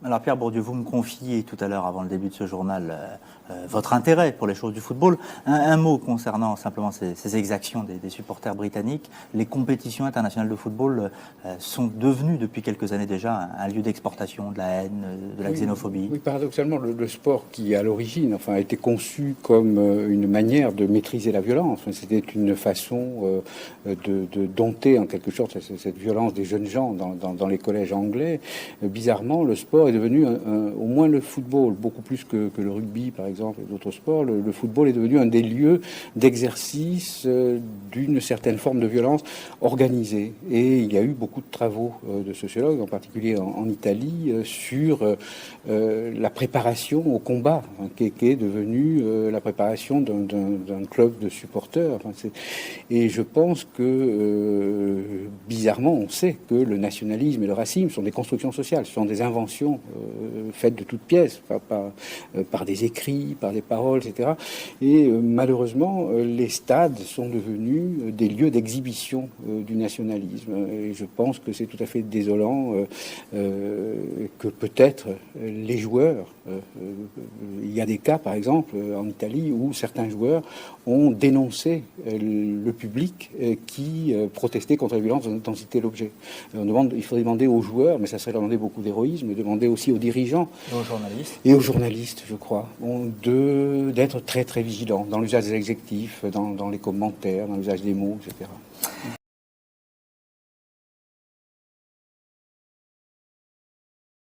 Alors Pierre Bourdieu, vous me confiez tout à l'heure, avant le début de ce journal, votre intérêt pour les choses du football. Un mot concernant simplement ces exactions des supporters britanniques. Les compétitions internationales de football sont devenues depuis quelques années déjà un lieu d'exportation de la haine, de la xénophobie. Oui, paradoxalement, le sport qui, à l'origine, a été conçu comme une manière de maîtriser la violence. C'était une façon de dompter en quelque sorte cette violence des jeunes gens dans les collèges anglais. Bizarrement, le sport est devenu, au moins le football, beaucoup plus que le rugby par exemple et d'autres sports, le football est devenu un des lieux d'exercice d'une certaine forme de violence organisée. Et il y a eu beaucoup de travaux de sociologues, en particulier en Italie, sur la préparation au combat, qui est devenue la préparation d'un club de supporters. Et je pense que, bizarrement, on sait que le nationalisme et le racisme sont des constructions sociales, ce sont des inventions faites de toutes pièces, par des écrits, par des paroles, etc. Et malheureusement, les stades sont devenus des lieux d'exhibition du nationalisme. Et je pense que c'est tout à fait désolant que peut-être les joueurs, il y a des cas par exemple en Italie où certains joueurs ont dénoncé le public qui protestait contre la violence dont c'était l'objet. Il faudrait demander aux joueurs, mais ça serait demander beaucoup d'héroïsme, demander aussi aux dirigeants et aux journalistes, je crois, d'être très très vigilants dans l'usage des adjectifs, dans les commentaires, dans l'usage des mots, etc.